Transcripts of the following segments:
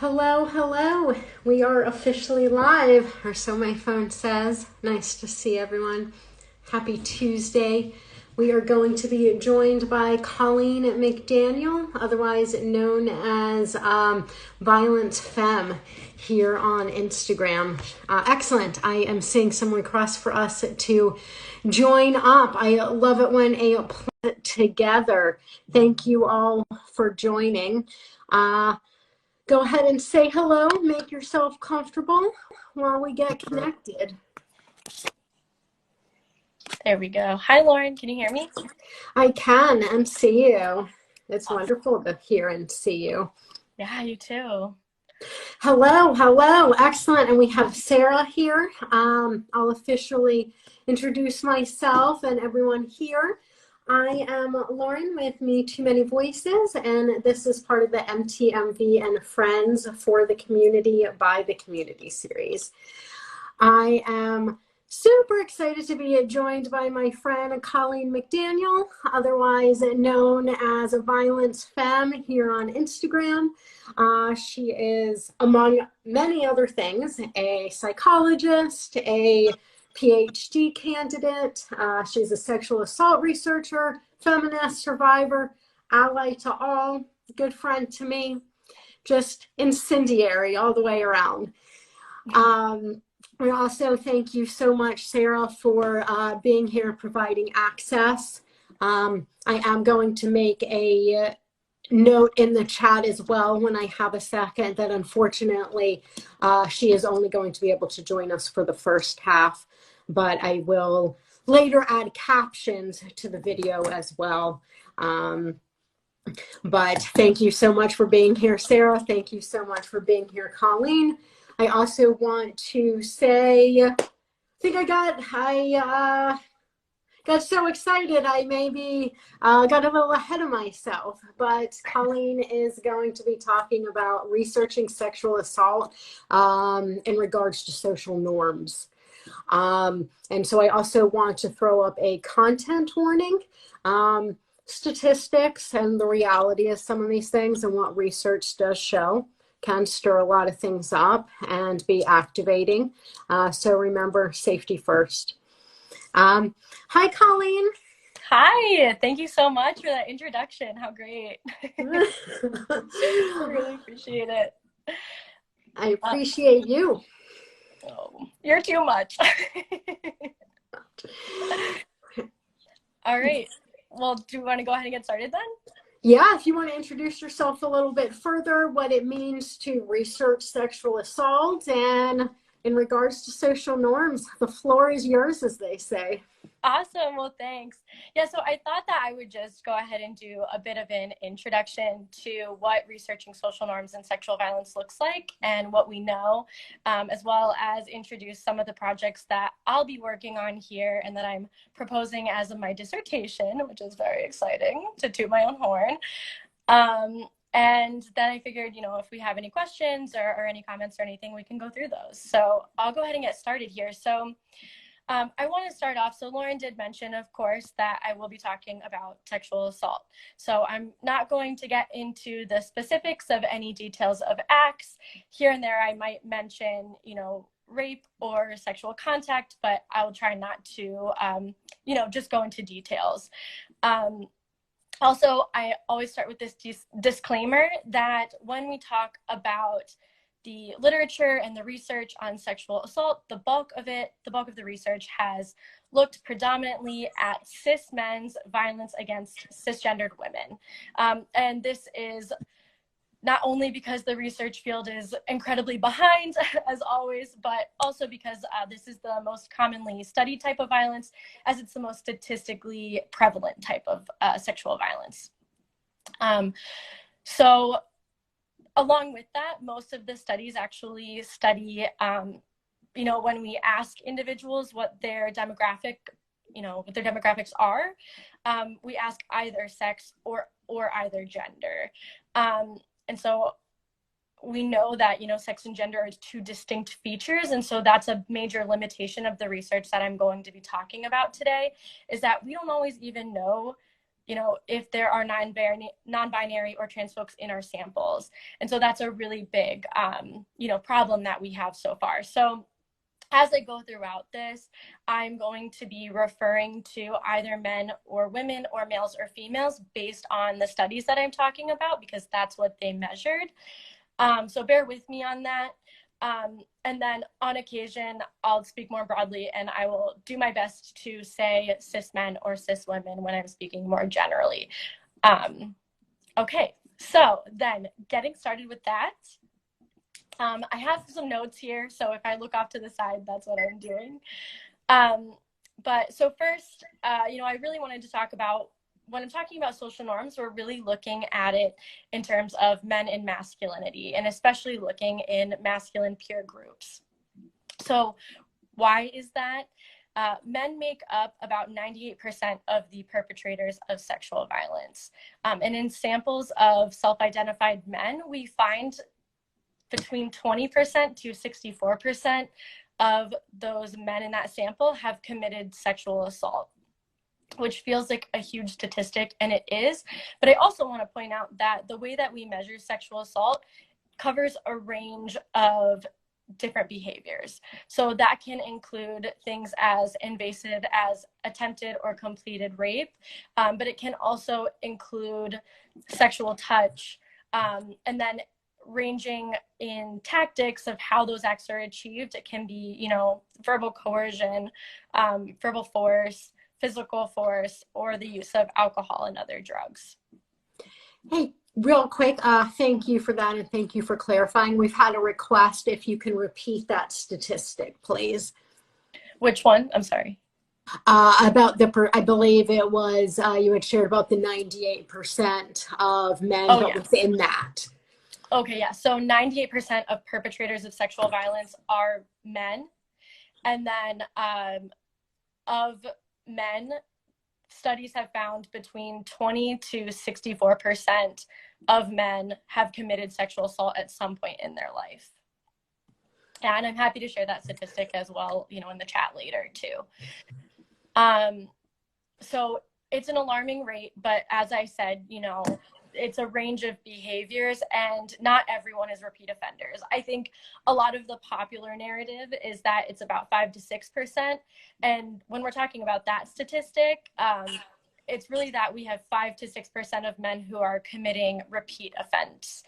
Hello, hello. We are officially live, or so my phone says. Nice to see everyone. Happy Tuesday. We are going to be joined by Colleen McDaniel, otherwise known as Violent Femme, here on Instagram. Excellent. I am seeing some requests for us to join up. I love it when a put together. Thank you all for joining. Go ahead and say hello, make yourself comfortable while we get connected. There we go. Hi, Lauren. Can you hear me? I can and see you. It's wonderful to hear and see you. Yeah, you too. Hello, hello. Excellent. And we have Sarah here. I'll officially introduce myself and everyone here. I am Lauren with Me Too Many Voices, and this is part of the MTMV and Friends for the Community by the Community series. I am super excited to be joined by my friend Colleen McDaniel, otherwise known as Violence Femme here on Instagram. She is, among many other things, a psychologist, a PhD candidate. She's a sexual assault researcher, feminist survivor, ally to all, good friend to me, just incendiary all the way around. We also thank you so much, Sarah, for being here and providing access. I am going to make a note in the chat as well when I have a second that unfortunately she is only going to be able to join us for the first half, but I will later add captions to the video as well. But thank you so much for being here, Sarah. Thank you so much for being here, Colleen. I also want to say, I got so excited I maybe got a little ahead of myself, but Colleen is going to be talking about researching sexual assault in regards to social norms. And so I also want to throw up a content warning, statistics and the reality of some of these things and what research does show can stir a lot of things up and be activating. So remember, safety first. Hi, Colleen. Hi, thank you so much for that introduction. How great. I really appreciate it. I appreciate you. Oh, you're too much. All right. Well, do you want to go ahead and get started then? Yeah, if you want to introduce yourself a little bit further, what it means to research sexual assault and in regards to social norms, the floor is yours, as they say. Awesome. Well, thanks. Yeah, so I thought that I would just go ahead and do a bit of an introduction to what researching social norms and sexual violence looks like and what we know, as well as introduce some of the projects that I'll be working on here and that I'm proposing as my dissertation, which is very exciting to toot my own horn. And then I figured, if we have any questions or any comments or anything, we can go through those. So I'll go ahead and get started here. So I want to start off. So Lauren did mention, of course, that I will be talking about sexual assault. So I'm not going to get into the specifics of any details of acts. Here and there, I might mention, rape or sexual contact, but I'll try not to, just go into details. Also, I always start with this disclaimer that when we talk about the literature and the research on sexual assault, the bulk of the research has looked predominantly at cis men's violence against cisgendered women. And this is not only because the research field is incredibly behind, as always, but also because this is the most commonly studied type of violence, as it's the most statistically prevalent type of sexual violence. So along with that, most of the studies actually study, when we ask individuals what their demographics are, we ask either sex or either gender. And so we know that, sex and gender are two distinct features. And so that's a major limitation of the research that I'm going to be talking about today, is that we don't always even know if there are non-binary or trans folks in our samples. And so that's a really big, problem that we have so far. So as I go throughout this, I'm going to be referring to either men or women or males or females based on the studies that I'm talking about, because that's what they measured. So bear with me on that. And then on occasion, I'll speak more broadly, and I will do my best to say cis men or cis women when I'm speaking more generally. Okay, so then getting started with that. I have some notes here, so if I look off to the side, that's what I'm doing. But so first, I really wanted to talk about, when I'm talking about social norms, we're really looking at it in terms of men and masculinity, and especially looking in masculine peer groups. So why is that? Men make up about 98% of the perpetrators of sexual violence. And in samples of self-identified men, we find between 20% to 64% of those men in that sample have committed sexual assault, which feels like a huge statistic, and it is. But I also want to point out that the way that we measure sexual assault covers a range of different behaviors. So that can include things as invasive as attempted or completed rape, but it can also include sexual touch, and then ranging in tactics of how those acts are achieved. It can be, verbal coercion, verbal force, physical force, or the use of alcohol and other drugs. Hey, real quick, thank you for that, and thank you for clarifying. We've had a request if you can repeat that statistic, please. Which one? I'm sorry. About I believe it was, you had shared about the 98% of men, but within that. Okay, yeah. So 98% of perpetrators of sexual violence are men. And then of men, studies have found between 20 to 64% of men have committed sexual assault at some point in their life. And I'm happy to share that statistic as well, in the chat later too. So it's an alarming rate, but as I said, it's a range of behaviors, and not everyone is repeat offenders. I think a lot of the popular narrative is that it's about 5 to 6%. And when we're talking about that statistic, it's really that we have 5 to 6% of men who are committing repeat offense.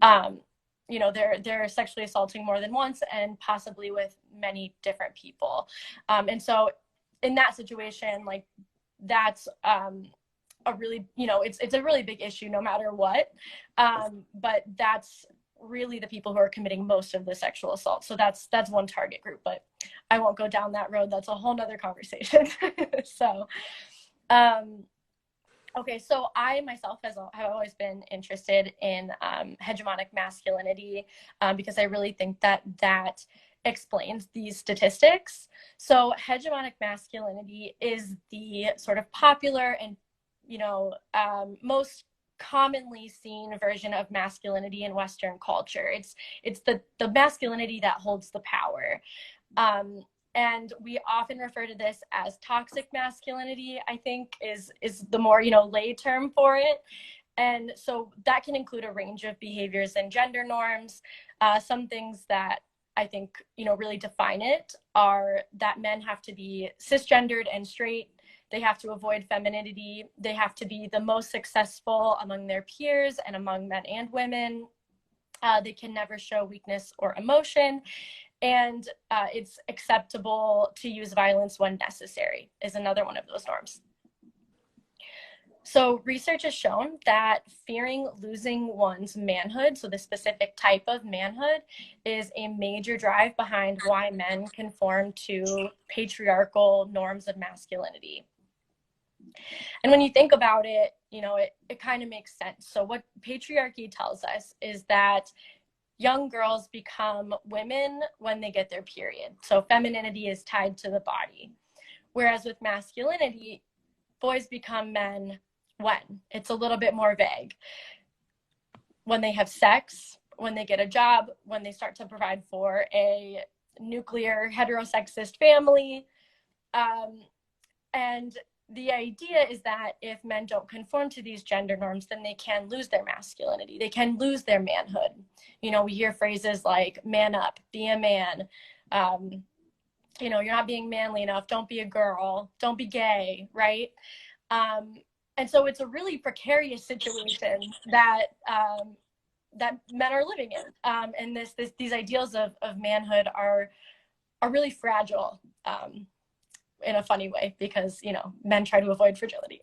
They're sexually assaulting more than once, and possibly with many different people. And so in that situation, like, that's a really, it's a really big issue no matter what. But that's really the people who are committing most of the sexual assault. So that's one target group, but I won't go down that road. That's a whole nother conversation. So, okay. So I myself have always been interested in hegemonic masculinity, because I really think that explains these statistics. So hegemonic masculinity is the sort of popular and most commonly seen version of masculinity in Western culture. It's the masculinity that holds the power. And we often refer to this as toxic masculinity, I think is the more, lay term for it. And so that can include a range of behaviors and gender norms. Some things that I think, really define it are that men have to be cisgendered and straight. They have to avoid femininity. They have to be the most successful among their peers and among men and women. They can never show weakness or emotion. And it's acceptable to use violence when necessary is another one of those norms. So research has shown that fearing losing one's manhood, so the specific type of manhood, is a major drive behind why men conform to patriarchal norms of masculinity. And when you think about it, it kind of makes sense. So what patriarchy tells us is that young girls become women when they get their period. So femininity is tied to the body. Whereas with masculinity, boys become men when? It's a little bit more vague. When they have sex, when they get a job, when they start to provide for a nuclear heterosexist family. And the idea is that if men don't conform to these gender norms, then they can lose their masculinity. They can lose their manhood. You know, we hear phrases like man up, be a man. You know, you're not being manly enough. Don't be a girl. Don't be gay, right? And so it's a really precarious situation that that men are living in. And these ideals of manhood are really fragile. In a funny way, because, you know, men try to avoid fragility.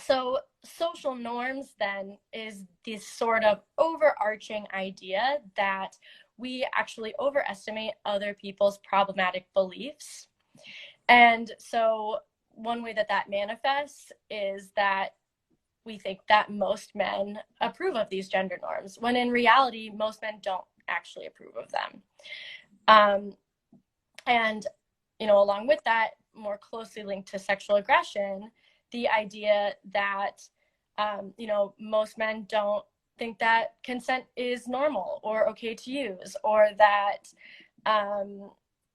So social norms then is this sort of overarching idea that we actually overestimate other people's problematic beliefs. And so one way that that manifests is that we think that most men approve of these gender norms, when in reality, most men don't actually approve of them. And, you know, along with that, more closely linked to sexual aggression, the idea that, you know, most men don't think that consent is normal or okay to use, or that,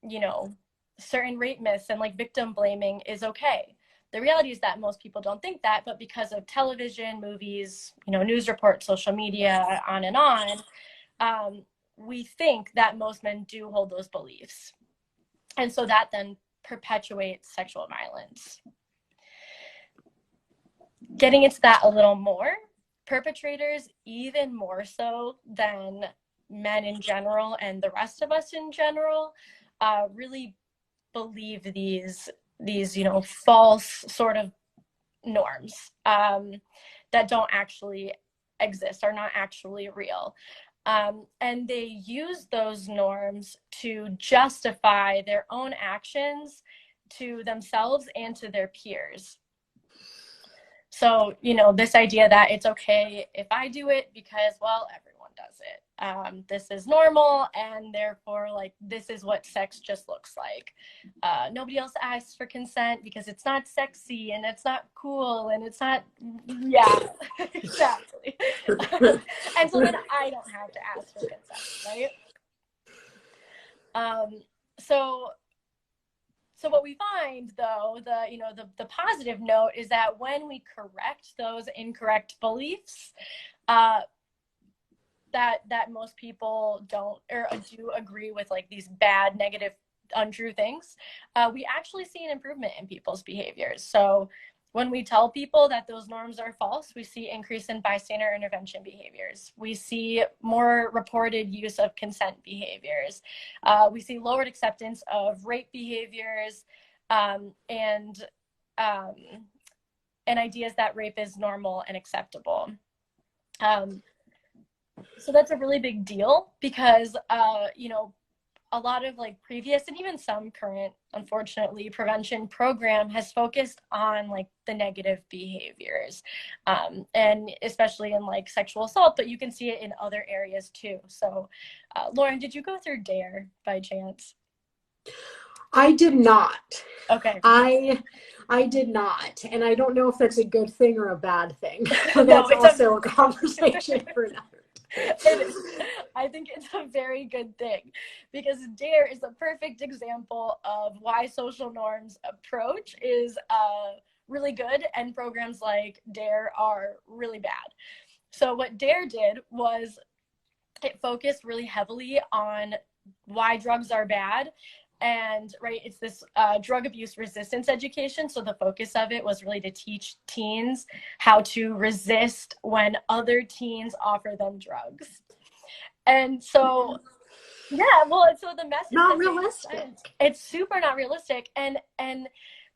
you know, certain rape myths and like victim blaming is okay. The reality is that most people don't think that, but because of television, movies, you know, news reports, social media, on and on, we think that most men do hold those beliefs. And so that then perpetuates sexual violence. Getting into that a little more, perpetrators, even more so than men in general and the rest of us in general, really believe these, you know, false sort of norms that don't actually exist, are not actually real. And they use those norms to justify their own actions to themselves and to their peers. So, you know, this idea that it's okay if I do it because, well, everyone does it. This is normal, and therefore, like, this is what sex just looks like. Nobody else asks for consent because it's not sexy and it's not cool and it's not, yeah, exactly. And so then I don't have to ask for consent, right? So what we find, though, the positive note is that when we correct those incorrect beliefs, that most people don't or do agree with, like, these bad, negative, untrue things, we actually see an improvement in people's behaviors. So when we tell people that those norms are false, we see increase in bystander intervention behaviors. We see more reported use of consent behaviors. We see lowered acceptance of rape behaviors, and ideas that rape is normal and acceptable. So that's a really big deal because, you know, a lot of, like, previous and even some current, unfortunately, prevention program has focused on, like, the negative behaviors, and especially in, like, sexual assault, but you can see it in other areas too. So, Lauren, did you go through DARE by chance? I did not. Okay. I did not, and I don't know if that's a good thing or a bad thing. No, That's also a conversation for another. I think it's a very good thing, because DARE is a perfect example of why social norms approach is really good and programs like DARE are really bad. So what DARE did was it focused really heavily on why drugs are bad. And right, it's this drug abuse resistance education. So the focus of it was really to teach teens how to resist when other teens offer them drugs. And so, yeah, well, so the message, not realistic. It's super not realistic. And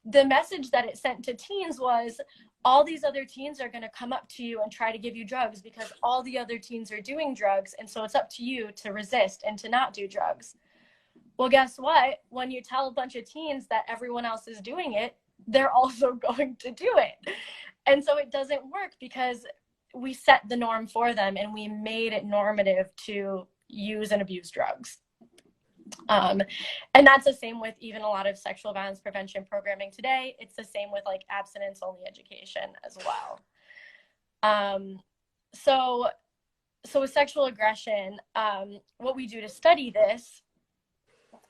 the message that it sent to teens was, all these other teens are going to come up to you and try to give you drugs because all the other teens are doing drugs. And so it's up to you to resist and to not do drugs. Well, guess what? When you tell a bunch of teens that everyone else is doing it, they're also going to do it. And so it doesn't work because we set the norm for them and we made it normative to use and abuse drugs. And that's the same with even a lot of sexual violence prevention programming today. It's the same with, like, abstinence-only education as well. So with sexual aggression, what we do to study this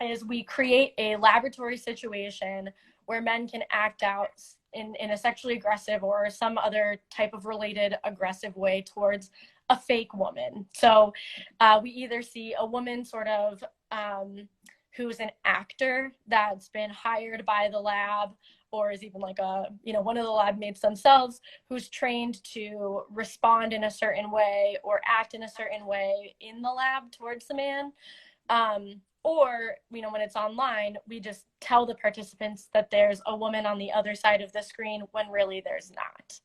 is we create a laboratory situation where men can act out in a sexually aggressive or some other type of related aggressive way towards a fake woman. So we either see a woman sort of who's an actor that's been hired by the lab, or is even like one of the lab mates themselves who's trained to respond in a certain way or act in a certain way in the lab towards the man. Or, when it's online, we just tell the participants that there's a woman on the other side of the screen when really there's not.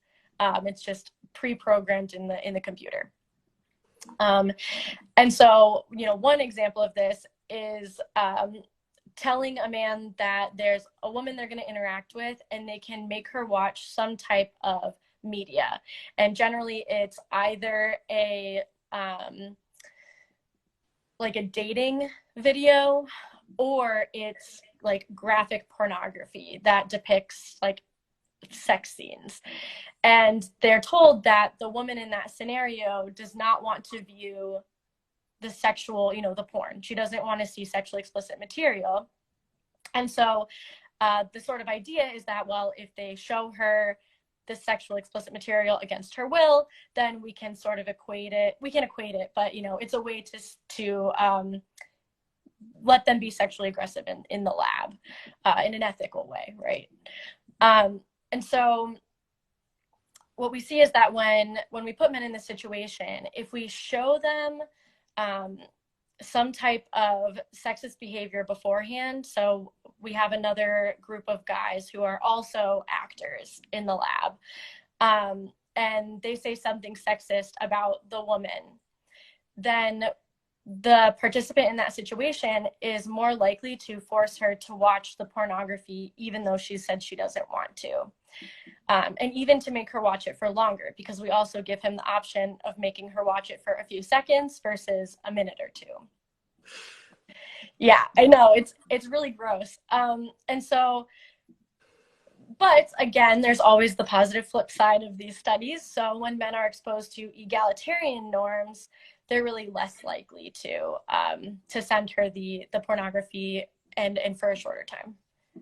It's just pre-programmed in the computer. And so, one example of this is telling a man that there's a woman they're going to interact with and they can make her watch some type of media. And generally it's either like a dating video, or it's like graphic pornography that depicts like sex scenes. And they're told that the woman in that scenario does not want to view the sexual, the porn. She doesn't want to see sexually explicit material. And so the sort of idea is that, well, if they show her the sexual explicit material against her will, then we can sort of equate it, but it's a way to let them be sexually aggressive in the lab in an ethical way, right? And so what we see is that when we put men in this situation, if we show them some type of sexist behavior beforehand, so we have another group of guys who are also actors in the lab, and they say something sexist about the woman, then the participant in that situation is more likely to force her to watch the pornography, even though she said she doesn't want to. And even to make her watch it for longer, because we also give him the option of making her watch it for a few seconds versus a minute or two. Yeah, I know, it's really gross. And so, but again, there's always the positive flip side of these studies. So when men are exposed to egalitarian norms, they're really less likely to send her the pornography and for a shorter time.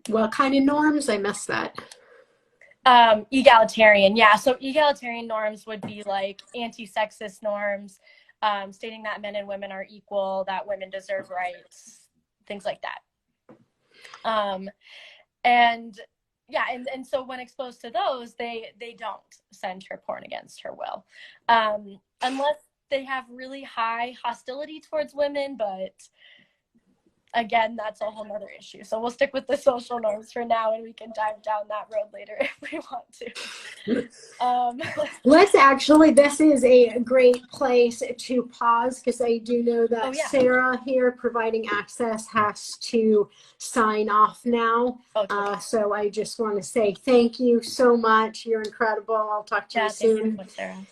What kind of norms? I missed that. Egalitarian, yeah. So egalitarian norms would be like anti-sexist norms, stating that men and women are equal, that women deserve rights, things like that. And yeah, and so when exposed to those, they don't send her porn against her will, unless they have really high hostility towards women. But again, that's a whole nother issue. So we'll stick with the social norms for now, and we can dive down that road later if we want to. Let's actually, this is a great place to pause, because I do know that Sarah here providing access has to sign off now. So I just want to say thank you so much. You're incredible. I'll talk to you soon. Thank you so much, Sarah.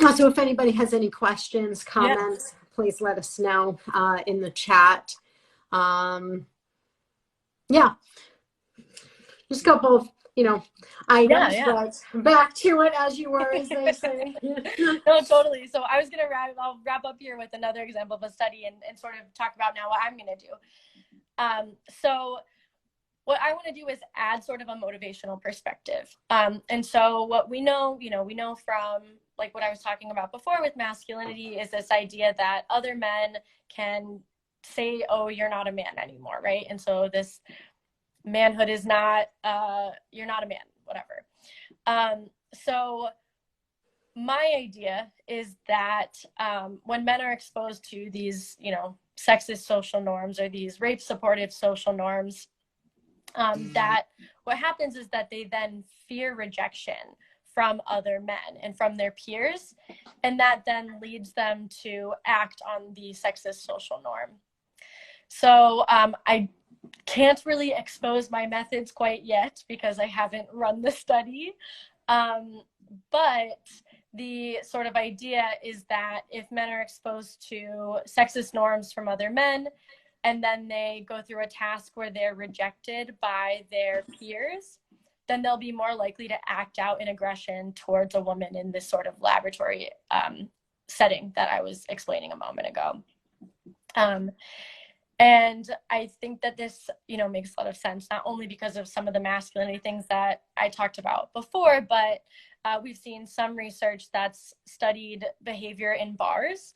Also, if anybody has any questions, comments, please let us know in the chat. Yeah, just a couple of, items, but back to it as you were, as they say. No, totally. So I was going to I'll wrap up here with another example of a study and sort of talk about now what I'm going to do. So what I want to do is add sort of a motivational perspective. And so what we know from like what I was talking about before with masculinity is this idea that other men can say, oh, you're not a man anymore, right? And so this manhood is not, you're not a man, whatever. So my idea is that when men are exposed to these, sexist social norms or these rape supportive social norms, that what happens is that they then fear rejection from other men and from their peers, and that then leads them to act on the sexist social norm. So I can't really expose my methods quite yet because I haven't run the study, but the sort of idea is that if men are exposed to sexist norms from other men, and then they go through a task where they're rejected by their peers, then they'll be more likely to act out in aggression towards a woman in this sort of laboratory setting that I was explaining a moment ago. Um, and I think that this, makes a lot of sense, not only because of some of the masculinity things that I talked about before, but we've seen some research that's studied behavior in bars,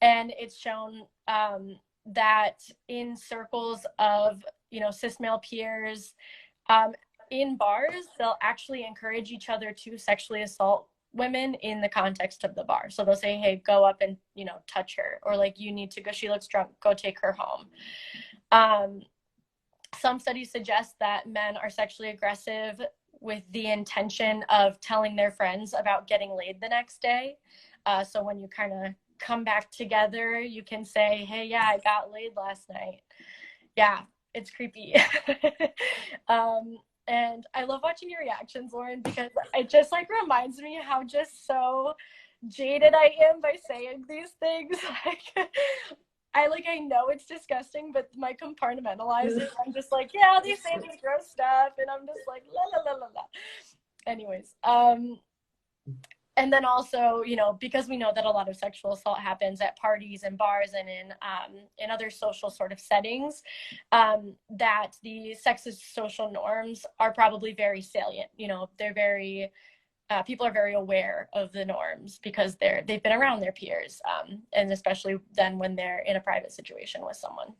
and it's shown that in circles of, cis male peers, um, in bars, they'll actually encourage each other to sexually assault women in the context of the bar. So they'll say, hey, go up and, touch her, or like, you need to go, she looks drunk, go take her home. Some studies suggest that men are sexually aggressive with the intention of telling their friends about getting laid the next day. So when you kind of come back together, you can say, hey, yeah, I got laid last night. Yeah, it's creepy. And I love watching your reactions, Lauren, because it just like reminds me how just so jaded I am by saying these things. Like, I know it's disgusting, but my compartmentalizer, I'm just like, yeah, these say this gross stuff, and I'm just like, la la la la la. Anyways, and then also, because we know that a lot of sexual assault happens at parties and bars and in other social sort of settings, that the sexist social norms are probably very salient. They're very people are very aware of the norms because they've been around their peers, and especially then when they're in a private situation with someone.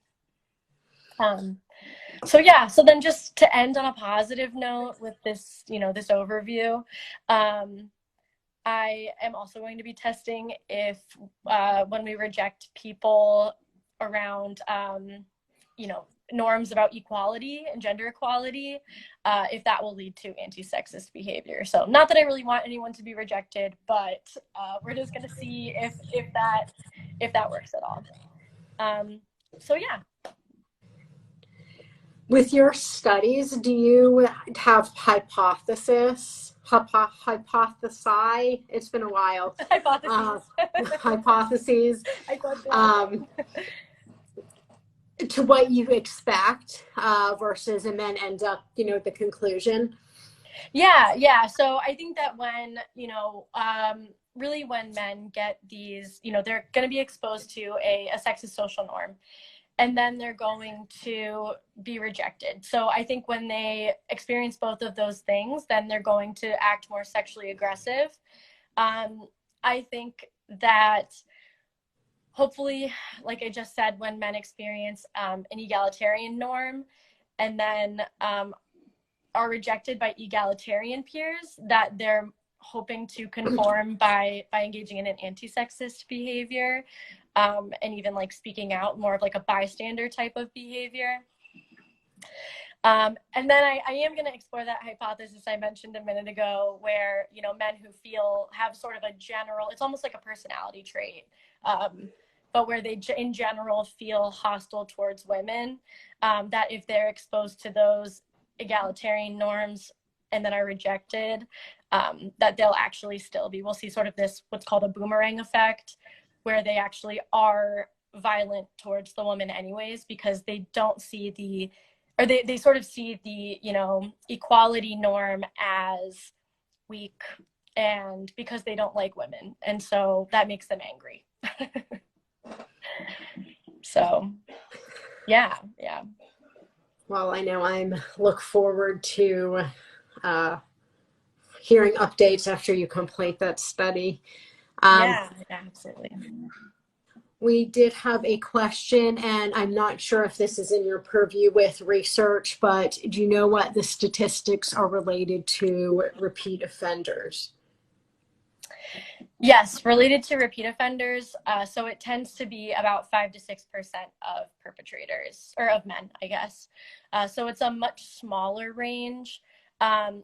So then just to end on a positive note with this, this overview, I am also going to be testing if when we reject people around, norms about equality and gender equality, if that will lead to anti-sexist behavior. So not that I really want anyone to be rejected, but we're just going to see if that works at all. So yeah. With your studies, do you have hypothesize? It's been a while. Hypotheses. To what you expect versus, and then end up, the conclusion. Yeah. So I think that when, really when men get these, they're going to be exposed to a sexist social norm, and then they're going to be rejected. So I think when they experience both of those things, then they're going to act more sexually aggressive. I think that hopefully, like I just said, when men experience an egalitarian norm and then are rejected by egalitarian peers, that they're hoping to conform by engaging in an anti-sexist behavior, and even like speaking out, more of like a bystander type of behavior. And then I am going to explore that hypothesis I mentioned a minute ago, where, men who have sort of a general, it's almost like a personality trait, but where they in general feel hostile towards women, that if they're exposed to those egalitarian norms and then are rejected, that they'll actually still be, we'll see sort of this, what's called a boomerang effect, where they actually are violent towards the woman anyways, because they don't see they sort of see the, equality norm as weak, and because they don't like women. And so that makes them angry. So, yeah. Well, I know I'm look forward to hearing updates after you complete that study. Yeah, absolutely. We did have a question, and I'm not sure if this is in your purview with research, but do you know what the statistics are related to repeat offenders? Yes, related to repeat offenders. So it tends to be about 5 to 6% of perpetrators, or of men, I guess. So it's a much smaller range. And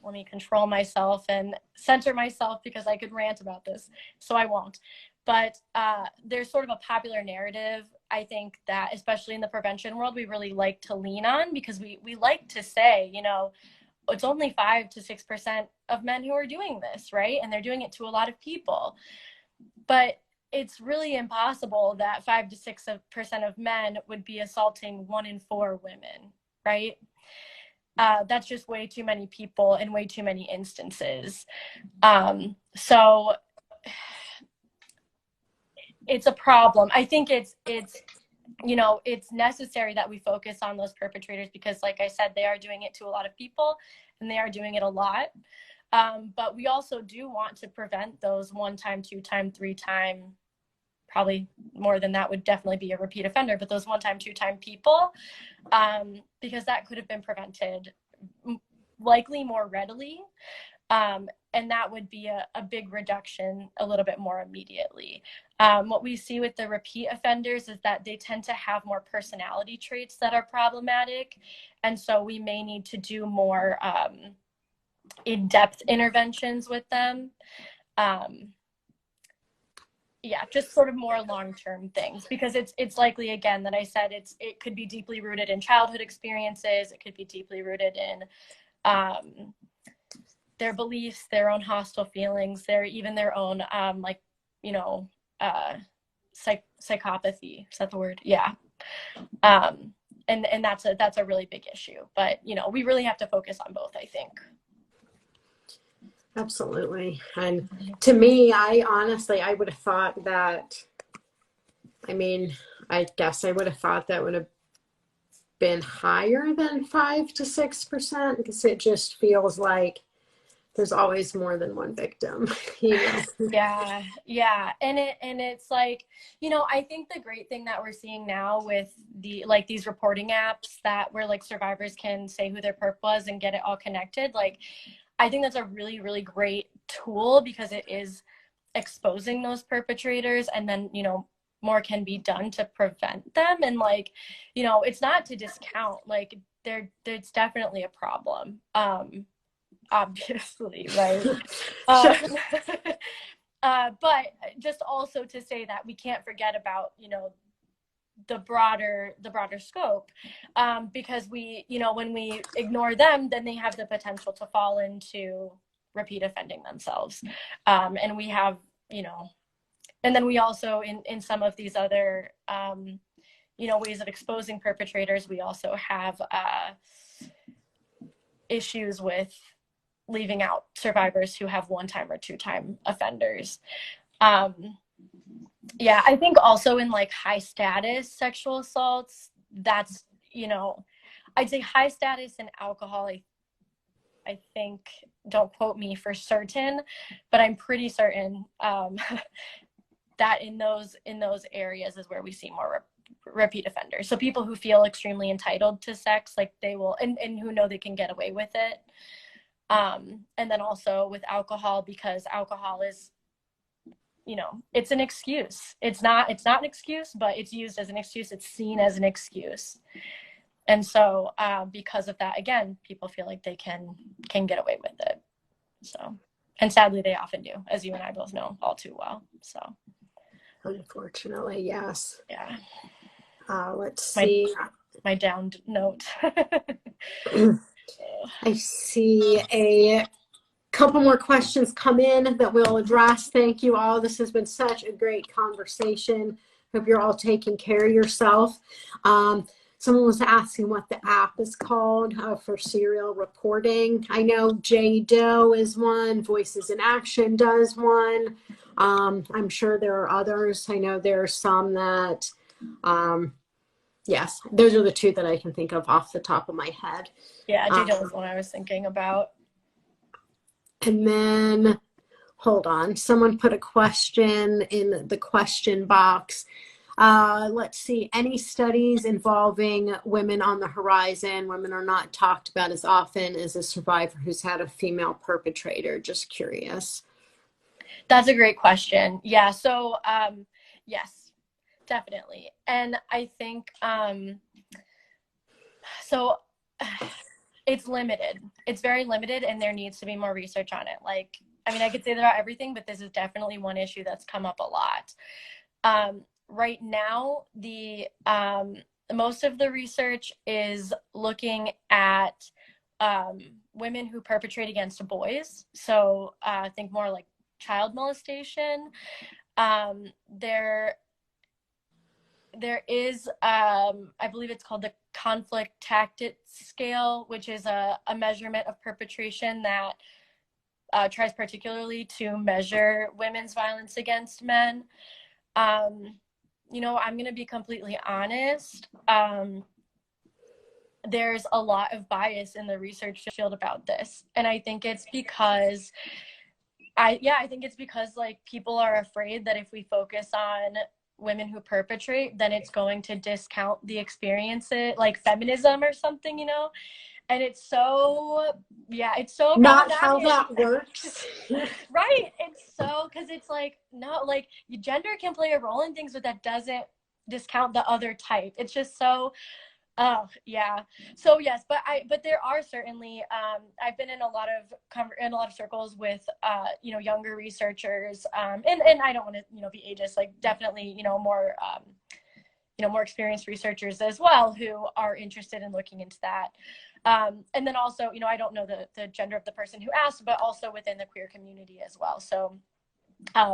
let me control myself and center myself, because I could rant about this, so I won't. But there's sort of a popular narrative, I think, that especially in the prevention world, we really like to lean on, because we like to say, it's only 5 to 6% of men who are doing this, right? And they're doing it to a lot of people. But it's really impossible that 5 to 6% of men would be assaulting 1 in 4 women, right? That's just way too many people and way too many instances. So it's a problem. I think it's you know, it's necessary that we focus on those perpetrators because, like I said, they are doing it to a lot of people and they are doing it a lot. But we also do want to prevent those 1-time, 2-time, 3-time, probably more than that would definitely be a repeat offender, but those 1-time, 2-time people, because that could have been prevented likely more readily. And that would be a big reduction a little bit more immediately. What we see with the repeat offenders is that they tend to have more personality traits that are problematic. And so we may need to do more in-depth interventions with them. Yeah, just sort of more long-term things, because it's likely, again, that I said it could be deeply rooted in childhood experiences. It could be deeply rooted in their beliefs, their own hostile feelings, even their own like, you know, psychopathy. Is that the word? Yeah. And that's a really big issue. But, you know, we really have to focus on both, I think. Absolutely. And to me, I honestly, I would have thought that, I mean, I guess I would have thought that would have been higher than 5 to 6%, because it just feels like there's always more than one victim, you know? Yeah. And it's like, you know, I think the great thing that we're seeing now with these reporting apps that where like survivors can say who their perp was and get it all connected, like, I think that's a really, really great tool, because it is exposing those perpetrators, and then, you know, more can be done to prevent them. And like, you know, it's not to discount, like there's definitely a problem. Obviously, right? But just also to say that we can't forget about, you know, the broader scope, because we, you know, when we ignore them, then they have the potential to fall into repeat offending themselves. And we have, you know, and then we also in some of these other you know, ways of exposing perpetrators, we also have issues with leaving out survivors who have 1-time or 2-time offenders. Yeah, I think also in like high status sexual assaults, that's, you know, I'd say high status in alcohol, I think, don't quote me for certain, but I'm pretty certain that in those areas is where we see more repeat offenders. So people who feel extremely entitled to sex, like they will, and who know they can get away with it. And then also with alcohol, because alcohol is, you know, it's an excuse. It's not an excuse, but it's used as an excuse. It's seen as an excuse. And so because of that, again, people feel like they can get away with it. So, and sadly they often do, as you and I both know all too well. So Unfortunately, yes. yeah. Let's see. My downed note. I see a couple more questions come in that we'll address. Thank you all. This has been such a great conversation. Hope you're all taking care of yourself. Someone was asking what the app is called for serial reporting. I know J Doe is one, Voices in Action does one. I'm sure there are others. I know there are some that, yes, those are the two that I can think of off the top of my head. Yeah, J Doe was one I was thinking about. And then, hold on, someone put a question in the question box. Let's see, any studies involving women on the horizon? Women are not talked about as often as a survivor who's had a female perpetrator. Just curious. That's a great question. Yeah, so yes, definitely. And I think, so it's limited. It's very limited, and there needs to be more research on it. Like, I mean, I could say that about everything, but this is definitely one issue that's come up a lot. Right now, the most of the research is looking at women who perpetrate against boys. So think more like child molestation. There is, I believe it's called the conflict tactics scale, which is a measurement of perpetration that tries particularly to measure women's violence against men. You know, I'm going to be completely honest. There's a lot of bias in the research field about this. And I think it's because I think it's because like people are afraid that if we focus on women who perpetrate, then it's going to discount the experiences, like feminism or something, you know? And it's so, yeah, it's so Not how problematic. that works. Right. It's so, because it's like, no, like gender can play a role in things, but that doesn't discount the other type. It's just so, oh yeah. So yes, but there are certainly I've been in a lot of circles with you know, younger researchers, and I don't want to, you know, be ageist, like definitely, you know, more you know, more experienced researchers as well who are interested in looking into that. And then also, you know, I don't know the gender of the person who asked, but also within the queer community as well. So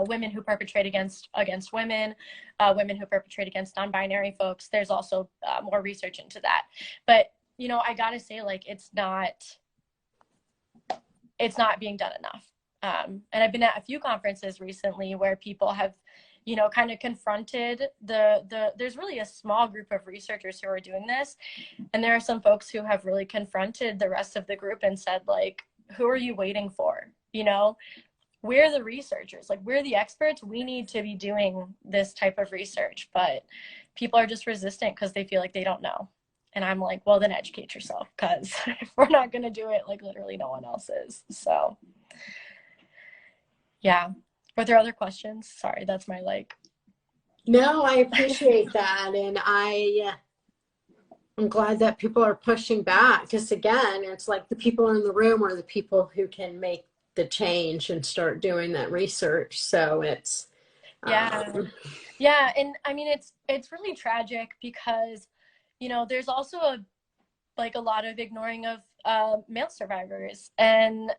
women who perpetrate against women, women who perpetrate against non-binary folks. There's also more research into that. But, you know, I gotta say, like, it's not being done enough. And I've been at a few conferences recently where people have, you know, kind of confronted there's really a small group of researchers who are doing this. And there are some folks who have really confronted the rest of the group and said, like, who are you waiting for? You know, we're the researchers, like we're the experts. We need to be doing this type of research, but people are just resistant because they feel like they don't know. And I'm like, well, then educate yourself, because if we're not going to do it, like literally no one else is. So yeah. Were there other questions? Sorry, that's my like. No, I appreciate that. And I'm glad that people are pushing back, because again, it's like the people in the room are the people who can make the change and start doing that research. So it's Yeah. Yeah. And I mean, it's really tragic because, you know, there's also a lot of ignoring of male survivors, and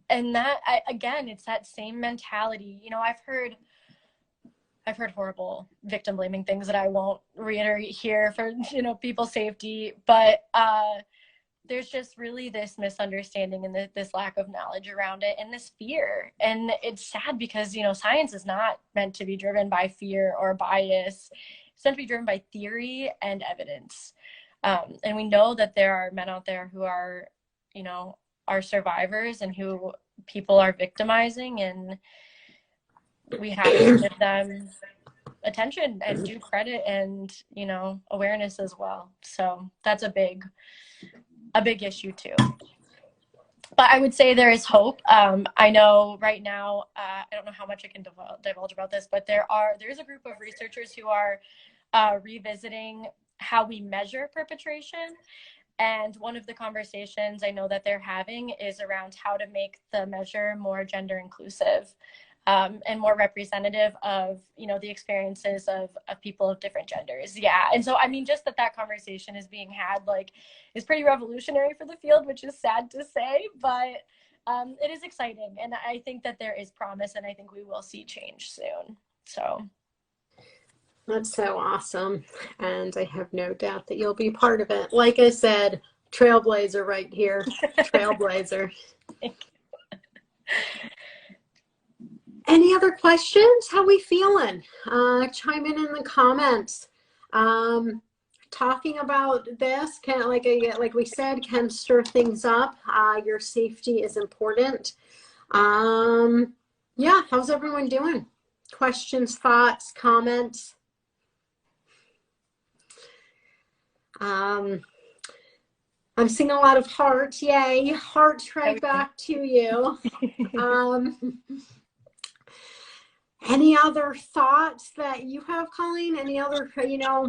that again, it's that same mentality. You know, I've heard horrible victim blaming things that I won't reiterate here for, you know, people's safety, but there's just really this misunderstanding and this lack of knowledge around it and this fear. And it's sad because, you know, science is not meant to be driven by fear or bias. It's meant to be driven by theory and evidence. And we know that there are men out there who are, you know, are survivors and who people are victimizing, and we have to give them attention and due credit and, you know, awareness as well. So that's a big issue too. But I would say there is hope. I know right now, I don't know how much I can divulge about this, but there is a group of researchers who are revisiting how we measure perpetration. And one of the conversations I know that they're having is around how to make the measure more gender inclusive, and more representative of, you know, the experiences of people of different genders. Yeah. And so, I mean, just that conversation is being had, like, is pretty revolutionary for the field, which is sad to say, but it is exciting. And I think that there is promise, and I think we will see change soon. So. That's so awesome. And I have no doubt that you'll be part of it. Like I said, trailblazer right here. Trailblazer. Thank you. Any other questions? How we feeling? Chime in the comments. Talking about this, like we said, can stir things up. Your safety is important. Yeah, how's everyone doing? Questions, thoughts, comments? I'm seeing a lot of hearts. Yay, hearts right back to you. Any other thoughts that you have, Colleen? Any other, you know,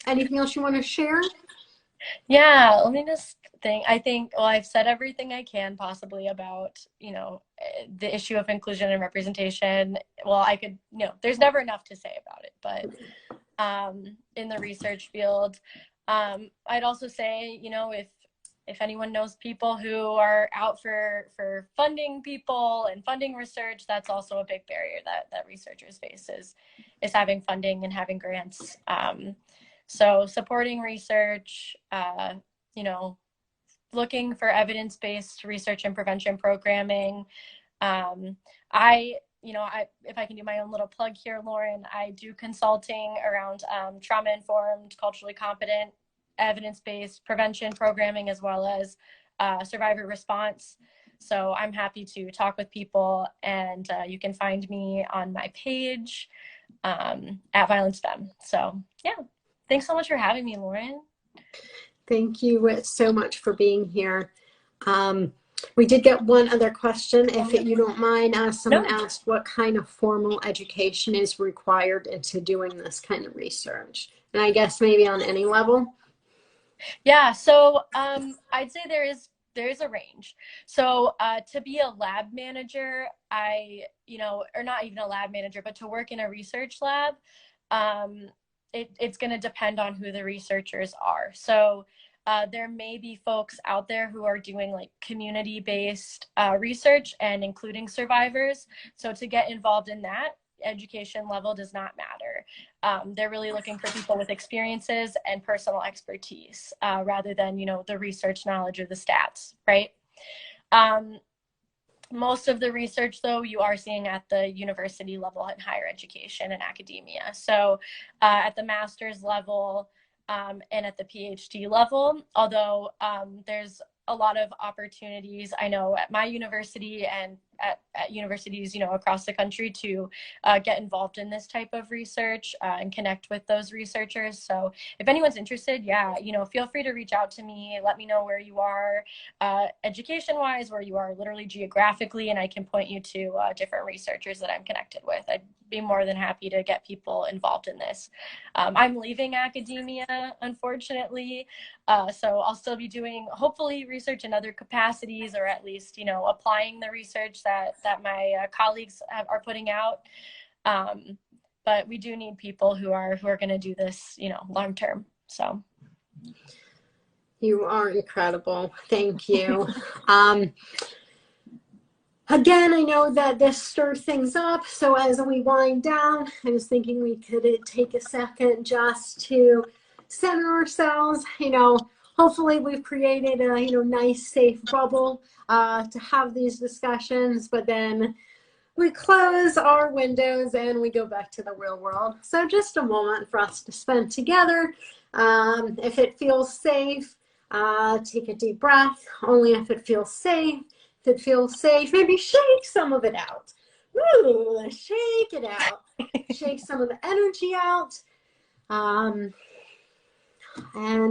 anything else you want to share? Yeah, let me just think. I think, well, I've said everything I can possibly about, you know, the issue of inclusion and representation. Well, I could, you know, there's never enough to say about it, but in the research field, I'd also say, you know, if anyone knows people who are out for funding people and funding research, that's also a big barrier that researchers face is having funding and having grants. So supporting research, you know, looking for evidence-based research and prevention programming. I if I can do my own little plug here, Lauren, I do consulting around trauma-informed, culturally competent, evidence-based prevention programming, as well as survivor response. So I'm happy to talk with people, and you can find me on my page at Violence Femme. So yeah, thanks so much for having me, Lauren. Thank you so much for being here. We did get one other question, if you don't mind. Someone asked what kind of formal education is required into doing this kind of research. And I guess maybe on any level? Yeah, so I'd say there is a range. So to be a lab manager, or not even a lab manager, but to work in a research lab, it's going to depend on who the researchers are. So there may be folks out there who are doing like community-based research and including survivors. So to get involved in that, education level does not matter. They're really looking for people with experiences and personal expertise rather than, the research knowledge or the stats, right? Most of the research, though, you are seeing at the university level in higher education and academia. So at the master's level and at the PhD level, although there's a lot of opportunities, I know, at my university and at universities, across the country to get involved in this type of research and connect with those researchers. So if anyone's interested, feel free to reach out to me. Let me know where you are education-wise, where you are literally geographically, and I can point you to different researchers that I'm connected with. I'd be more than happy to get people involved in this. I'm leaving academia, unfortunately, so I'll still be doing, hopefully, research in other capacities, or at least, applying the research that my colleagues are putting out. But we do need people who are going to do this, long term. So. You are incredible. Thank you. Again, I know that this stirred things up. So as we wind down, I was thinking we could take a second just to center ourselves. Hopefully we've created a nice, safe bubble to have these discussions, but then we close our windows and we go back to the real world. So just a moment for us to spend together. If it feels safe, take a deep breath, only if it feels safe. If it feels safe, maybe shake some of it out. Woo, shake it out. Shake some of the energy out. And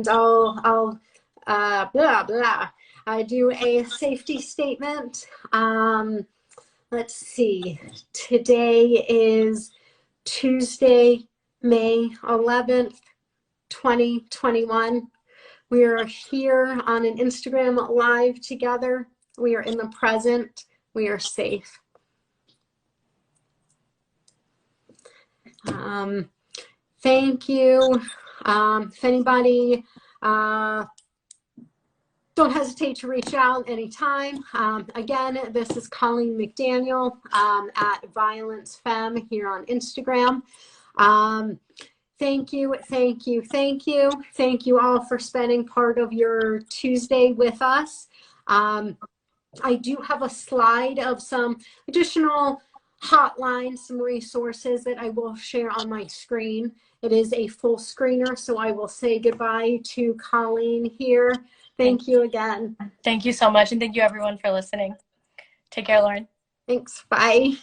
I'll blah, blah. I do a safety statement. Let's see. Today is Tuesday, May 11th, 2021. We are here on an Instagram live together. We are in the present. We are safe. Thank you. If anybody, don't hesitate to reach out anytime. Again, this is Colleen McDaniel at Violence Femme here on Instagram. Thank you, thank you, thank you. Thank you all for spending part of your Tuesday with us. I do have a slide of some additional hotlines, some resources that I will share on my screen. It is a full screener, so I will say goodbye to Colleen here. Thank you again. Thank you so much, and thank you everyone for listening. Take care, Lauren. Thanks. Bye.